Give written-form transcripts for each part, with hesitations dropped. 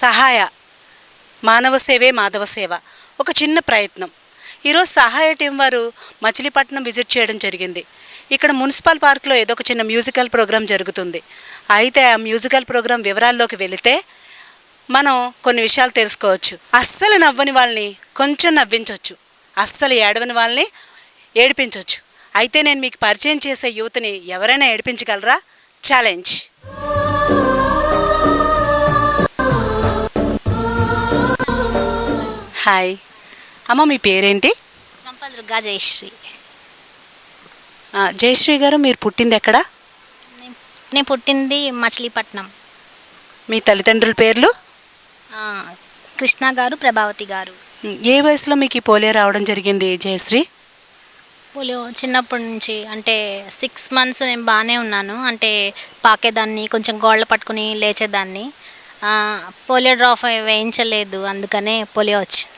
సహాయ మానవ సేవే మాధవ సేవ ఒక చిన్న ప్రయత్నం. ఈరోజు సహాయ టీం వారు మచిలీపట్నం విజిట్ చేయడం జరిగింది. ఇక్కడ మున్సిపల్ పార్క్లో ఏదో ఒక చిన్న మ్యూజికల్ ప్రోగ్రాం జరుగుతుంది. అయితే ఆ మ్యూజికల్ ప్రోగ్రాం వివరాల్లోకి వెళితే మనం కొన్ని విషయాలు తెలుసుకోవచ్చు. అస్సలు నవ్వని వాళ్ళని కొంచెం నవ్వించవచ్చు, అస్సలు ఏడవని వాళ్ళని ఏడిపించవచ్చు. అయితే నేను మీకు పరిచయం చేసే యువతని ఎవరైనా ఏడిపించగలరా? ఛాలెంజ్. హాయ్ అమ్మ, మీ పేరేంటి? గంపదుర్గా జయశ్రీ. జయశ్రీ గారు, మీరు పుట్టింది ఎక్కడ? నేను పుట్టింది మచిలీపట్నం. మీ తల్లిదండ్రుల పేర్లు? కృష్ణ గారు, ప్రభావతి గారు. ఏ వయసులో మీకు ఈ పోలియో రావడం జరిగింది జయశ్రీ? పోలియో చిన్నప్పటి నుంచి, అంటే 6 months నేను బాగానే ఉన్నాను. అంటే పాకేదాన్ని, కొంచెం గోళ్ళ పట్టుకుని లేచేదాన్ని. పోలియో డ్రాప్ వేయించలేదు, అందుకనే పోలియో వచ్చింది.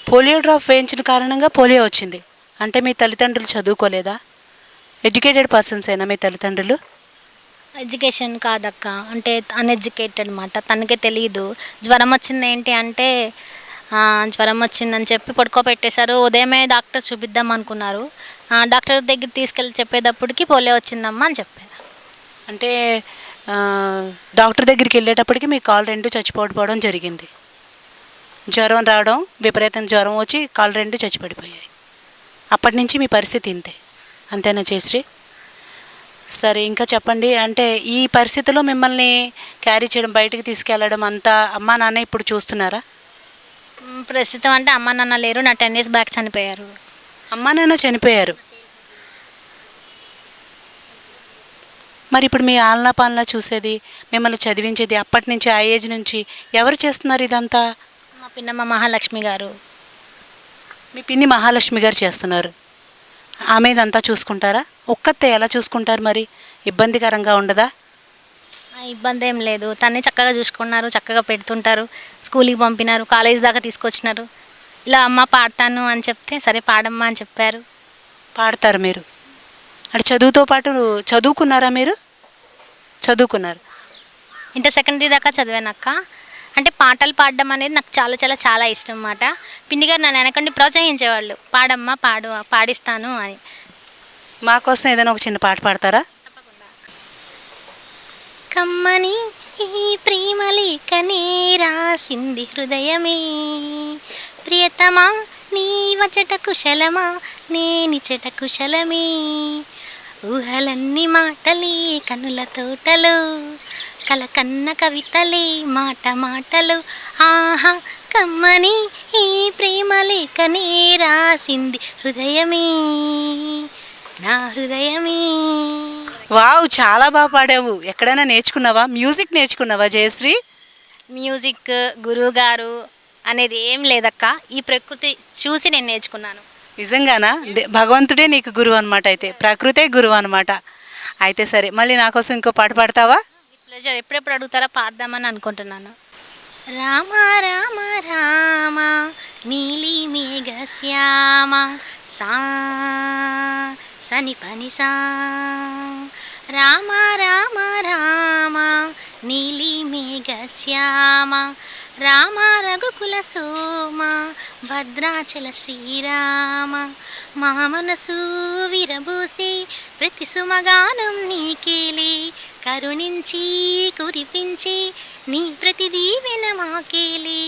పోలియో డ్రాప్ వేయించిన కారణంగా పోలియో వచ్చింది అంటే మీ తల్లిదండ్రులు చదువుకోలేదా? ఎడ్యుకేటెడ్ పర్సన్స్ అయినా మీ తల్లిదండ్రులు? ఎడ్యుకేషన్ కాదక్క, అంటే అన్ఎడ్యుకేటెడ్ అనమాట. తనకే తెలియదు. జ్వరం వచ్చింది ఏంటి అంటే, జ్వరం వచ్చిందని చెప్పి పడుకోబెట్టేశారు. ఉదయమే డాక్టర్ చూపిద్దాం అనుకున్నారు. డాక్టర్ దగ్గర తీసుకెళ్ళి చెప్పేటప్పటికి పోలియో వచ్చిందమ్మా అని చెప్పారు. అంటే డాక్టర్ దగ్గరికి వెళ్ళేటప్పటికి మీ కాళ్ళు రెండు చచ్చిపోవడం జరిగింది. జ్వరం రావడం, విపరీతం జ్వరం వచ్చి కాళ్ళు రెండు చచ్చిపడిపోయాయి. అప్పటి నుంచి మీ పరిస్థితి ఇంతే, అంతేనా జయశ్రీ? సరే, ఇంకా చెప్పండి. అంటే ఈ పరిస్థితిలో మిమ్మల్ని క్యారీ చేయడం, బయటికి తీసుకెళ్ళడం అంతా అమ్మా నాన్న ఇప్పుడు చూస్తున్నారా? ప్రస్తుతం అంటే అమ్మ నాన్న లేరు. నా 10 years బ్యాక్ చనిపోయారు. అమ్మా నాన్న చనిపోయారు. మరి ఇప్పుడు మీ ఆలనా పాలనా చూసేది, మిమ్మల్ని చదివించేది అప్పటి నుంచి, ఆ ఏజ్ నుంచి ఎవరు చేస్తున్నారు ఇదంతా? మా పిన్నమ్మ మహాలక్ష్మి గారు. మీ పిన్ని మహాలక్ష్మి గారు చేస్తున్నారు. ఆమె ఇదంతా చూసుకుంటారా? ఒక్కతే ఎలా చూసుకుంటారు మరి? ఇబ్బందికరంగా ఉండదా? ఇబ్బంది ఏం లేదు. తనే చక్కగా చూసుకున్నారు, చక్కగా పెడుతుంటారు. స్కూల్కి పంపినారు, కాలేజ్ దాకా తీసుకొచ్చినారు. ఇలా అమ్మ పాడతాను అని చెప్తే సరే పాడమ్మా అని చెప్పారు. పాడతారు మీరు? అంటే చదువుతో పాటు చదువుకున్నారా మీరు? చదువుకున్నారు. ఇంటర్ సెకండరీ దాకా చదివానక్క. అంటే పాటలు పాడడం అనేది నాకు చాలా చాలా చాలా ఇష్టం అన్నమాట. పిన్ని గారు నన్ను వెనకండి ప్రోత్సహించేవాళ్ళు, పాడమ్మా పాడిస్తాను అని. మా కోసం ఏదైనా ఒక చిన్న పాట పాడతారా? కమ్మని ఈ ప్రేమ లేఖనే రాసింది హృదయమే, ప్రియతమా నీ వచట కుశలమా, నేనిచట కుశలమే, ఊహలన్నీ మాటలే కనుల తోటలో, కలకన్న కవితలే మాట మాటలు. ఆహా, కమ్మని ఈ ప్రేమ లేఖనే రాసింది హృదయమే, నా హృదయమే. వావ్, చాలా బాగా పాడావు. ఎక్కడైనా నేర్చుకున్నావా? మ్యూజిక్ నేర్చుకున్నావా జయశ్రీ? మ్యూజిక్ గురువు గారు అనేది ఏం లేదక్క, ఈ ప్రకృతి చూసి నేను నేర్చుకున్నాను. నిజంగానా? భగవంతుడే నీకు గురువు అనమాట. అయితే ప్రకృతే గురువు అనమాట. అయితే సరే, మళ్ళీ నా కోసం ఇంకో పాట పాడతావా? With pleasure. ఎప్పుడెప్పుడు అడుగుతారా పాడదామని అనుకుంటున్నాను. రామ రామ రామ నీలి మేఘ శ్యామ సా సని పని సా, రామ రామ రామ నీలి మేఘ శ్యామ, రామ రఘుకుల సోమ భద్రాచల శ్రీరామ, మా మనసు విరబూసి ప్రతి సుమగానం నీకేలే, కరుణించి కురిపించి నీ ప్రతి దీవెన మాకేలే.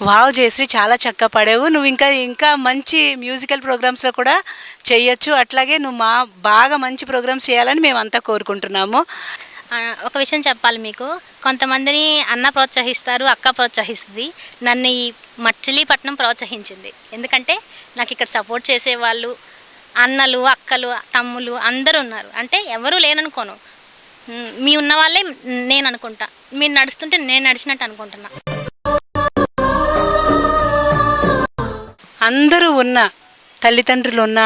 వావ్ జయశ్రీ, చాలా చక్కగా పాడావు. నువ్వు ఇంకా మంచి మ్యూజికల్ ప్రోగ్రామ్స్లో కూడా చేయొచ్చు. అట్లాగే నువ్వు బాగా మంచి ప్రోగ్రామ్స్ చేయాలని మేమంతా కోరుకుంటున్నాము. ఒక విషయం చెప్పాలి మీకు, కొంతమందిని అన్న ప్రోత్సహిస్తారు, అక్క ప్రోత్సహిస్తుంది. నన్ను ఈ మచిలీపట్నం ప్రోత్సహించింది. ఎందుకంటే నాకు ఇక్కడ సపోర్ట్ చేసేవాళ్ళు అన్నలు, అక్కలు, తమ్ముళ్ళు అందరూ ఉన్నారు. అంటే ఎవరూ లేననుకోను, మీ ఉన్న వాళ్ళే నేను అనుకుంటా. మీరు నడుస్తుంటే నేను నడిచినట్టు అనుకుంటున్నా. అందరూ ఉన్న తల్లిదండ్రులు ఉన్న,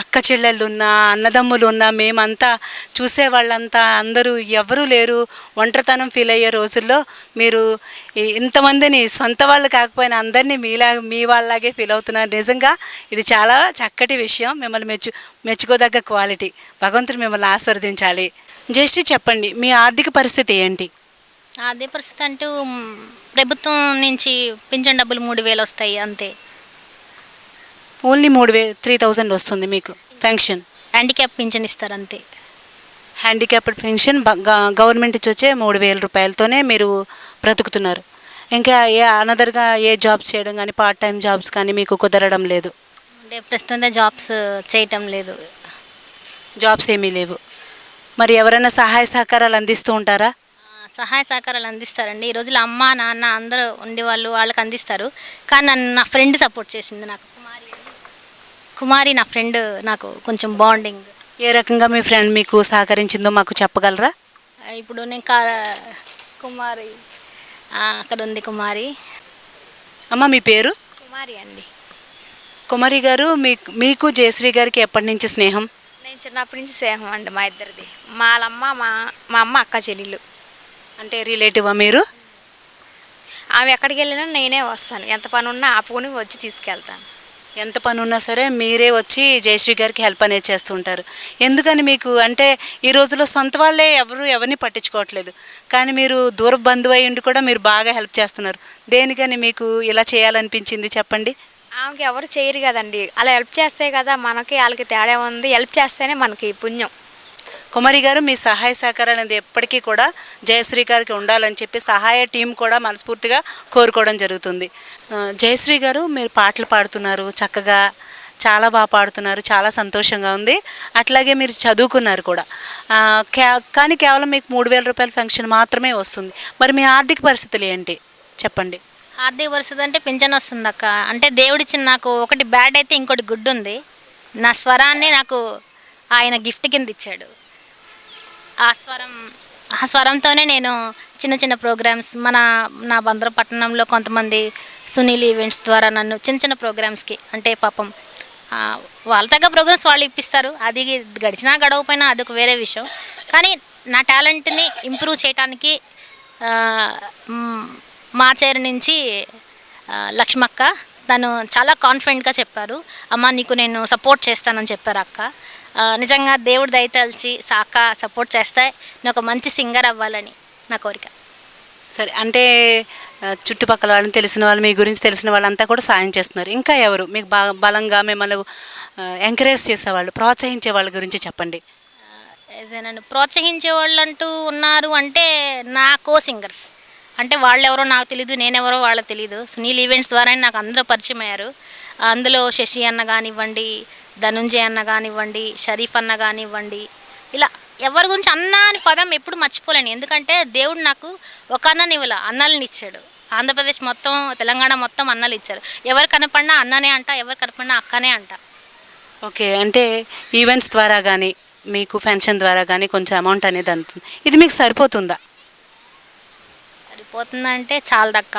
అక్క చెల్లెళ్ళు ఉన్న, అన్నదమ్ములు ఉన్న, మేమంతా చూసేవాళ్ళంతా అందరూ ఎవరూ లేరు, ఒంటరితనం ఫీల్ అయ్యే రోజుల్లో మీరు ఇంతమందిని, సొంత వాళ్ళు కాకపోయినా అందరినీ మీ వాళ్ళలాగే ఫీల్ అవుతున్నారు. నిజంగా ఇది చాలా చక్కటి విషయం. మిమ్మల్ని మెచ్చుకోదగ్గ క్వాలిటీ. భగవంతుడు మిమ్మల్ని ఆశీర్వదించాలి. జయశ్రీ, చెప్పండి, మీ ఆర్థిక పరిస్థితి ఏంటి? అదే పరిస్థితి అంటూ ప్రభుత్వం నుంచి పింఛన్ డబ్బులు 3,000 వస్తాయి అంతే. ఓన్లీ 3,000 వస్తుంది మీకు పెన్షన్. హ్యాండిక్యాప్ పింఛన్ ఇస్తారు అంతే. హ్యాండిక్యాప్డ్ పెన్షన్ గవర్నమెంట్ నుంచి వచ్చే 3,000 రూపాయలతోనే మీరు బ్రతుకుతున్నారు. ఇంకా అనదర్గా ఏ జాబ్స్ చేయడం కానీ పార్ట్ టైం జాబ్స్ కానీ మీకు కుదరడం లేదు? అంటే ప్రస్తుతం జాబ్స్ చేయటం లేదు. జాబ్స్ ఏమీ లేవు. మరి ఎవరైనా సహాయ సహకారాలు అందిస్తూ ఉంటారా? సహాయ సహకారాలు అందిస్తారండి. ఈ రోజుల్లో అమ్మ నాన్న అందరూ ఉండేవాళ్ళు, వాళ్ళకి అందిస్తారు. కానీ నన్ను నా ఫ్రెండ్ సపోర్ట్ చేసింది. నాకు కుమారి నా ఫ్రెండ్, నాకు కొంచెం బాండింగ్. ఏ రకంగా మీ ఫ్రెండ్ మీకు సహకరించిందో మాకు చెప్పగలరా? ఇప్పుడు నేను కుమారి అక్కడ ఉంది కుమారి. అమ్మ మీ పేరు? కుమారి అండి. కుమారి గారు, మీకు జయశ్రీ గారికి ఎప్పటి నుంచి స్నేహం? నేను చిన్నప్పటి నుంచి స్నేహం అండి మా ఇద్దరిది. మా అమ్మ అక్క చెల్లెళ్ళు. అంటే రిలేటివా మీరు? ఆమె ఎక్కడికి వెళ్ళినా నేనే వస్తాను. ఎంత పని ఉన్నా ఆపుకొని వచ్చి తీసుకెళ్తాను. ఎంత పని ఉన్నా సరే మీరే వచ్చి జయశ్రీ గారికి హెల్ప్ అనేది చేస్తుంటారు. ఎందుకని మీకు అంటే ఈ రోజుల్లో సొంత వాళ్ళే ఎవరిని పట్టించుకోవట్లేదు, కానీ మీరు దూర బంధువు అయి ఉండి కూడా మీరు బాగా హెల్ప్ చేస్తున్నారు. దేనికని మీకు ఇలా చేయాలనిపించింది చెప్పండి? ఆమెకి ఎవరు చేయరు కదండి. అలా హెల్ప్ చేస్తే కదా మనకి వాళ్ళకి తేడా ఉంది. హెల్ప్ చేస్తేనే మనకి పుణ్యం. కుమారి గారు, మీ సహాయ సహకారాలు అనేది ఎప్పటికీ కూడా జయశ్రీ గారికి ఉండాలని చెప్పి సహాయ టీం కూడా మనస్ఫూర్తిగా కోరుకోవడం జరుగుతుంది. జయశ్రీ గారు, మీరు పాటలు పాడుతున్నారు, చక్కగా చాలా బాగా పాడుతున్నారు, చాలా సంతోషంగా ఉంది. అట్లాగే మీరు చదువుకున్నారు కూడా. కానీ కేవలం మీకు 3,000 రూపాయల పెన్షన్ మాత్రమే వస్తుంది. మరి మీ ఆర్థిక పరిస్థితులు ఏంటి చెప్పండి? ఆర్థిక పరిస్థితి అంటే పింఛన్ వస్తుంది అక్క. అంటే దేవుడిచ్చిన నాకు ఒకటి బ్యాడ్ అయితే ఇంకోటి గుడ్ ఉంది. నా స్వరాన్ని నాకు ఆయన గిఫ్ట్ కింద ఇచ్చాడు. ఆ స్వరంతోనే నేను చిన్న చిన్న ప్రోగ్రామ్స్ నా బంద్రపట్నంలో కొంతమంది సునీల్ ఈవెంట్స్ ద్వారా నన్ను చిన్న చిన్న ప్రోగ్రామ్స్కి, అంటే పాపం వాళ్ళ తగ్గ ప్రోగ్రామ్స్ వాళ్ళు ఇప్పిస్తారు. అది గడిచినా గడవపోయినా అదొక వేరే విషయం. కానీ నా టాలెంట్ని ఇంప్రూవ్ చేయడానికి మాచేరు నుంచి లక్ష్మక్క తను చాలా కాన్ఫిడెంట్గా చెప్పారు. అమ్మ నీకు నేను సపోర్ట్ చేస్తానని చెప్పారు అక్క. నిజంగా దేవుడు దయతలిచి అక్క సపోర్ట్ చేస్తే నేను ఒక మంచి సింగర్ అవ్వాలని నా కోరిక. సరే, అంటే చుట్టుపక్కల వాళ్ళని తెలిసిన వాళ్ళు, మీ గురించి తెలిసిన వాళ్ళంతా కూడా సాయం చేస్తున్నారు. ఇంకా ఎవరు మీకు బలంగా మిమ్మల్ని ఎంకరేజ్ చేసేవాళ్ళు, ప్రోత్సహించే వాళ్ళ గురించి చెప్పండి? నన్ను ప్రోత్సహించే వాళ్ళు అంటూ ఉన్నారు అంటే నా సింగర్స్. అంటే వాళ్ళెవరో నాకు తెలీదు, నేనెవరో వాళ్ళకి తెలీదు. సునీల్ ఈవెంట్స్ ద్వారానే నాకు అందరూ పరిచయం అయ్యారు. అందులో శశి అన్న కానివ్వండి, ధనుంజయ్ అన్న కానివ్వండి, షరీఫ్ అన్న కానివ్వండి, ఇలా ఎవరి గురించి అన్న అని పదం ఎప్పుడు మర్చిపోలేను. ఎందుకంటే దేవుడు నాకు ఒక అన్నని అన్నల్ని ఇచ్చాడు. ఆంధ్రప్రదేశ్ మొత్తం, తెలంగాణ మొత్తం అన్నలు ఇచ్చారు. ఎవరు కనపడినా అన్ననే అంట, ఎవరు కనపడినా అక్కనే అంట. ఓకే, అంటే ఈవెంట్స్ ద్వారా కానీ మీకు పెన్షన్ ద్వారా కానీ కొంచెం అమౌంట్ అనేది అందుతుంది. ఇది మీకు సరిపోతుందా? సరిపోతుందంటే చాలదక్క,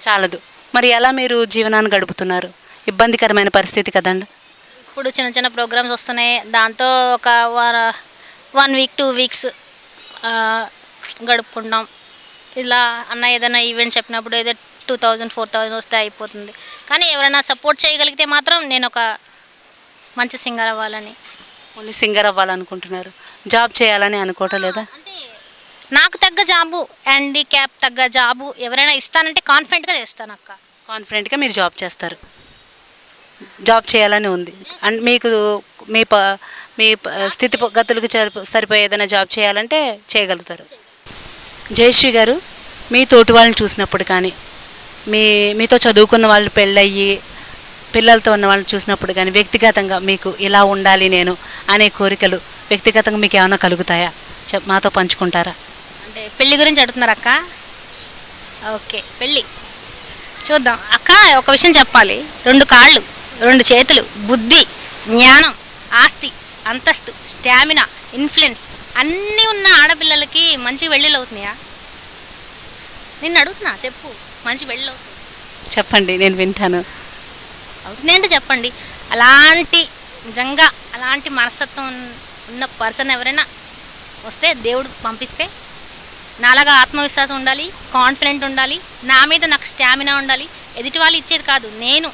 చాలదు. మరి ఎలా మీరు జీవనాన్ని గడుపుతున్నారు? ఇబ్బందికరమైన పరిస్థితి కదండి. ఇప్పుడు చిన్న చిన్న ప్రోగ్రామ్స్ వస్తున్నాయి, దాంతో ఒక 1 వీక్ 2 వీక్స్ గడుపుకుంటాం. ఇలా అన్న ఏదైనా ఈవెంట్ చెప్పినప్పుడు ఏదో 2,000 4,000 వస్తే అయిపోతుంది. కానీ ఎవరైనా సపోర్ట్ చేయగలిగితే మాత్రం నేను ఒక మంచి సింగర్ అవ్వాలని. ఓన్లీ సింగర్ అవ్వాలనుకుంటున్నారు, జాబ్ చేయాలని అనుకోవటం లేదా? అంటే నాకు తగ్గ జాబు, హ్యాండిక్యాప్ తగ్గ జాబు ఎవరైనా ఇస్తానంటే కాన్ఫిడెంట్గా చేస్తాను అక్క. కాన్ఫిడెంట్గా మీరు జాబ్ చేస్తారు, జాబ్ చేయాలని ఉంది. అండ్ మీకు మీ స్థితిగతులకు సరిపోయే ఏదైనా జాబ్ చేయాలంటే చేయగలుగుతారు. జయశ్రీ గారు, మీ తోటి వాళ్ళని చూసినప్పుడు కానీ, మీతో చదువుకున్న వాళ్ళు పెళ్ళయ్యి పిల్లలతో ఉన్న వాళ్ళని చూసినప్పుడు కానీ వ్యక్తిగతంగా మీకు ఇలా ఉండాలి నేను అనే కోరికలు వ్యక్తిగతంగా మీకు ఏమైనా కలుగుతాయా? మాతో పంచుకుంటారా? అంటే పెళ్ళి గురించి అడుగుతున్నారు అక్క. ఓకే, పెళ్ళి చూద్దాం అక్క. ఒక విషయం చెప్పాలి, 2 కాళ్ళు, 2 చేతులు, బుద్ధి, జ్ఞానం, ఆస్తి, అంతస్తు, స్టామినా, ఇన్ఫ్లుయెన్స్ అన్నీ ఉన్న ఆడపిల్లలకి మంచి పెళ్ళిళ్ళు అవుతున్నాయా? నిన్ను అడుగుతున్నా, చెప్పు. మంచి పెళ్ళిళ్ళు చెప్పండి, నేను వింటాను. అవుతుంది అంటే చెప్పండి. అలాంటి నిజంగా అలాంటి మనస్తత్వం ఉన్న పర్సన్ ఎవరైనా వస్తే దేవుడు పంపిస్తే, నాలాగా ఆత్మవిశ్వాసం ఉండాలి, కాన్ఫిడెంట్ ఉండాలి, నా మీద నాకు స్టామినా ఉండాలి. ఎదుటి వాళ్ళు ఇచ్చేది కాదు, నేను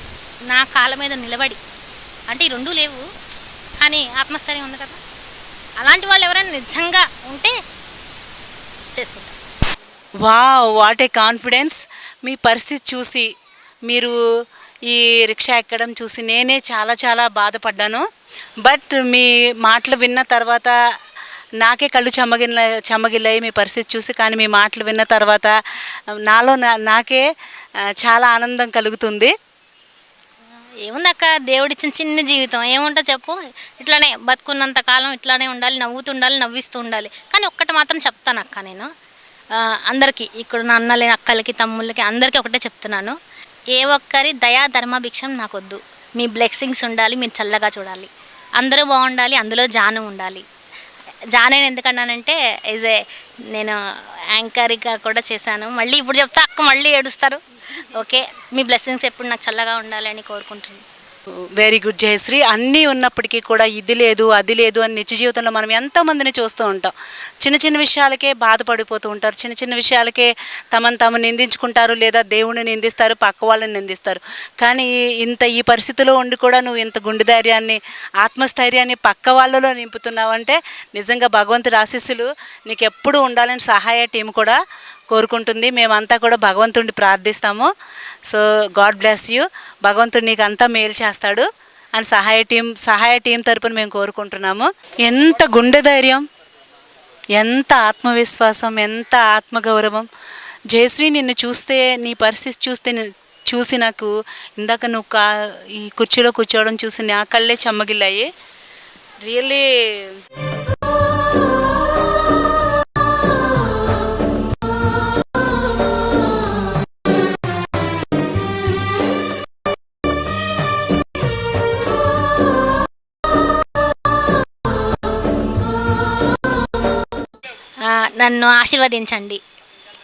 నా కాళ్ళ మీద నిలబడి, అంటే ఈ 2 లేవు కానీ ఆత్మస్థైర్యం ఉంది కదా. అలాంటి వాళ్ళు ఎవరైనా నిజంగా ఉంటే చేసుకుంటారు. Wow, what a confidence! మీ పరిస్థితి చూసి, మీరు ఈ రిక్షా ఎక్కడం చూసి నేనే చాలా చాలా బాధపడ్డాను. బట్ మీ మాటలు విన్న తర్వాత నాకే కళ్ళు చెమ్మగిల్లాయి మీ పరిస్థితి చూసి. కానీ మీ మాటలు విన్న తర్వాత నాలో నాకే చాలా ఆనందం కలుగుతుంది. ఏముందక్క, దేవుడిచ్చిన చిన్న జీవితం ఏముంటో చెప్పు. ఇట్లానే బతుకున్నంత కాలం ఇట్లానే ఉండాలి, నవ్వుతుండాలి, నవ్విస్తూ ఉండాలి. కానీ ఒక్కటి మాత్రం చెప్తాను అక్క, నేను అందరికీ ఇక్కడ నా అన్నలే, అక్కలకి, తమ్ముళ్ళకి అందరికీ ఒకటే చెప్తున్నాను. ఏ ఒక్కరి దయా ధర్మభిక్షం నాకొద్దు. మీ బ్లెస్సింగ్స్ ఉండాలి, మీరు చల్లగా చూడాలి, అందరూ బాగుండాలి, అందులో జాను ఉండాలి. జానేని ఎందుకన్నానంటే నేను యాంకర్గా కూడా చేశాను. మళ్ళీ ఇప్పుడు చెప్తా అక్క మళ్ళీ ఏడుస్తారు. ఓకే, మీ బ్లెస్సింగ్స్ ఎప్పుడు నాకు చల్లగా ఉండాలని కోరుకుంటున్నాను. Very good Jayashree. అన్నీ ఉన్నప్పటికీ కూడా ఇది లేదు అది లేదు అని నిత్య జీవితంలో మనం ఎంతోమందిని చూస్తూ ఉంటాం. చిన్న చిన్న విషయాలకే బాధపడిపోతూ ఉంటారు, చిన్న చిన్న విషయాలకే తాము నిందించుకుంటారు, లేదా దేవుడిని నిందిస్తారు, పక్క వాళ్ళని నిందిస్తారు. కానీ ఈ పరిస్థితిలో ఉండి కూడా నువ్వు ఇంత గుండె ధైర్యాన్ని, ఆత్మస్థైర్యాన్ని పక్క వాళ్ళలో నింపుతున్నావు అంటే నిజంగా భగవంతుడి ఆశీస్సులు నీకు ఎప్పుడూ ఉండాలని సహాయ టీం కూడా కోరుకుంటుంది. మేమంతా కూడా భగవంతుడిని ప్రార్థిస్తాము. So God bless you. భగవంతుడు నీకు అంతా మేలు చేస్తాడు అని సహాయ టీం తరపున మేము కోరుకుంటున్నాము. ఎంత గుండె ధైర్యం, ఎంత ఆత్మవిశ్వాసం, ఎంత ఆత్మగౌరవం! జయశ్రీ, నిన్ను చూస్తే, నీ పరిస్థితి చూసి నాకు ఇందాక నువ్వు ఈ కుర్చీలో కూర్చోవడం చూసి నా కళ్ళే చెమ్మగిల్లాయి. రియల్లీ నన్ను ఆశీర్వదించండి,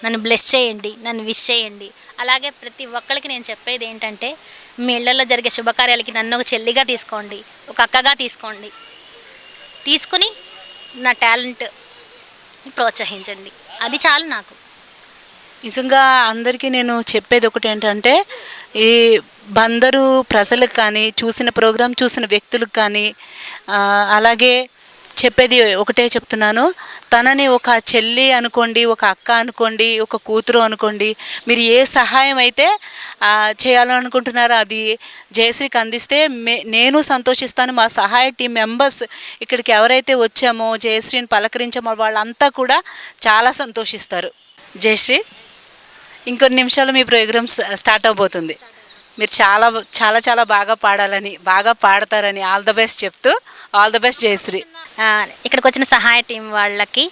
నన్ను బ్లెస్ చేయండి, నన్ను విష్ చేయండి. అలాగే ప్రతి ఒక్కరికి నేను చెప్పేది ఏంటంటే, మీ ఇళ్లలో జరిగే శుభకార్యాలకి నన్ను ఒక చెల్లిగా తీసుకోండి, ఒక అక్కగా తీసుకోండి. తీసుకుని నా టాలెంట్ ప్రోత్సహించండి, అది చాలు నాకు. నిజంగా అందరికీ నేను చెప్పేది ఒకటి ఏంటంటే, ఈ బందరు ప్రజలకు కానీ, చూసిన ప్రోగ్రాం చూసిన వ్యక్తులకు కానీ, అలాగే చెప్పేది ఒకటే చెప్తున్నాను. తనని ఒక చెల్లి అనుకోండి, ఒక అక్క అనుకోండి, ఒక కూతురు అనుకోండి, మీరు ఏ సహాయం అయితే చేయాలనుకుంటున్నారో అది జయశ్రీకి అందిస్తే నేను సంతోషిస్తాను. మా సహాయ టీం మెంబర్స్ ఇక్కడికి ఎవరైతే వచ్చామో, జయశ్రీని పలకరించామో వాళ్ళంతా కూడా చాలా సంతోషిస్తారు. జయశ్రీ, ఇంకొన్ని నిమిషాలు మీ ప్రోగ్రామ్ స్టార్ట్ అవబోతుంది. మీరు చాలా చాలా చాలా బాగా పాడాలని, బాగా పాడతారని ఆల్ ద బెస్ట్ చెప్తూ, ఆల్ ద బెస్ట్ జయశ్రీ. ఇక్కడికి వచ్చిన సహాయ టీం వాళ్ళకి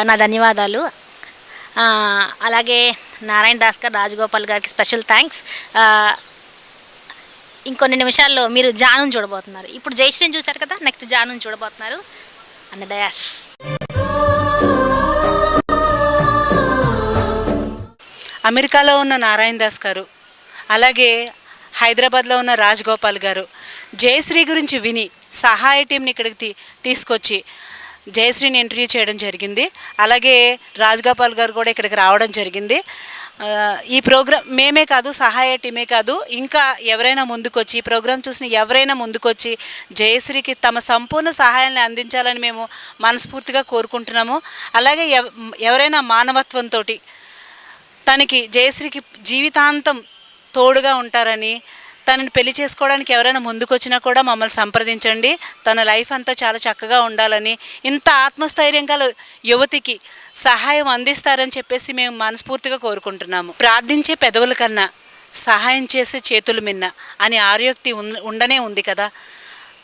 నా ధన్యవాదాలు. అలాగే నారాయణ దాస్ గారు, రాజగోపాల్ గారికి స్పెషల్ థ్యాంక్స్. ఇంకొన్ని నిమిషాల్లో మీరు జానుని చూడబోతున్నారు. ఇప్పుడు జయశ్రీని చూశారు కదా, నెక్స్ట్ జానుని చూడబోతున్నారు. అండ్ డయాస్ అమెరికాలో ఉన్న నారాయణ దాస్ గారు, అలాగే హైదరాబాద్లో ఉన్న రాజగోపాల్ గారు జయశ్రీ గురించి విని సహాయ టీంని ఇక్కడికి తీసుకొచ్చి జయశ్రీని ఇంటర్వ్యూ చేయడం జరిగింది. అలాగే రాజగోపాల్ గారు కూడా ఇక్కడికి రావడం జరిగింది. ఈ ప్రోగ్రాం మేమే కాదు, సహాయ టీమే కాదు, ఇంకా ఎవరైనా ముందుకొచ్చి, ఈ ప్రోగ్రాం చూసిన ఎవరైనా ముందుకొచ్చి జయశ్రీకి తమ సంపూర్ణ సహాయాన్ని అందించాలని మేము మనస్ఫూర్తిగా కోరుకుంటున్నాము. అలాగే ఎవరైనా మానవత్వంతో తనకి, జయశ్రీకి జీవితాంతం తోడుగా ఉంటారని, తనని పెళ్లి చేసుకోవడానికి ఎవరైనా ముందుకొచ్చినా కూడా మమ్మల్ని సంప్రదించండి, తన లైఫ్ అంతా చాలా చక్కగా ఉండాలని, ఇంత ఆత్మస్థైర్యం గల యువతికి సహాయం అందిస్తారని చెప్పేసి మేము మనస్ఫూర్తిగా కోరుకుంటున్నాము. ప్రార్థించే పెదవుల కన్నా సహాయం చేసే చేతులు మిన్న అని ఆర్యోక్తి ఉండనే ఉంది కదా.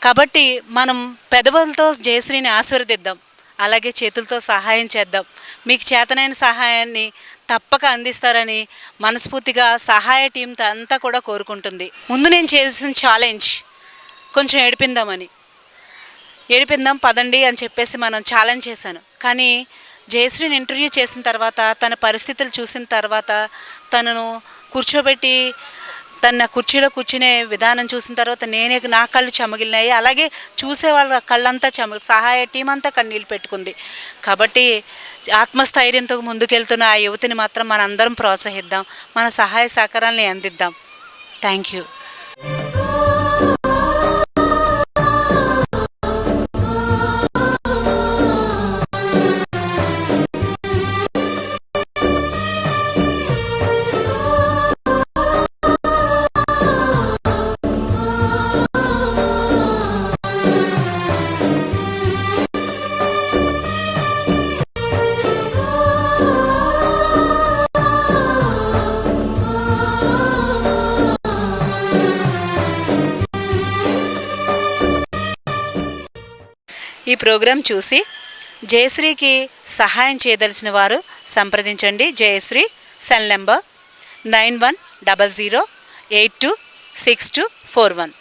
కాబట్టి మనం పెదవులతో జయశ్రీని ఆశీర్వదిద్దాం, అలాగే చేతులతో సహాయం చేద్దాం. మీకు చేతనైన సహాయాన్ని తప్పక అందిస్తారని మనస్ఫూర్తిగా సహాయ టీం అంతా కూడా కోరుకుంటుంది. ముందు నేను చేసిన ఛాలెంజ్ కొంచెం ఏడిపిందాం పదండి అని చెప్పేసి మనం ఛాలెంజ్ చేశాను. కానీ జయశ్రీని ఇంటర్వ్యూ చేసిన తర్వాత, తన పరిస్థితులు చూసిన తర్వాత, తనను కూర్చోబెట్టి తన కుర్చీలో కూర్చునే విధానం చూసిన తర్వాత నా కళ్ళు చెమగిలినాయి. అలాగే చూసే వాళ్ళ కళ్ళంతా సహాయ టీం అంతా కన్నీళ్ళు పెట్టుకుంది. కాబట్టి ఆత్మస్థైర్యంతో ముందుకెళ్తున్న ఆ యువతిని మాత్రం మనందరం ప్రోత్సహిద్దాం, మన సహాయ సహకారాలని అందిద్దాం. Thank you. ఈ ప్రోగ్రాం చూసి జయశ్రీకి సహాయం చేయదలిచిన వారు సంప్రదించండి. Jayashree cell number 9100826241,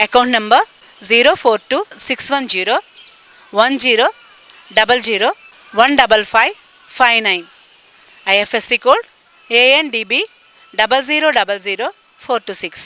account number 04261000015559, IFSC code ANDB 00000426.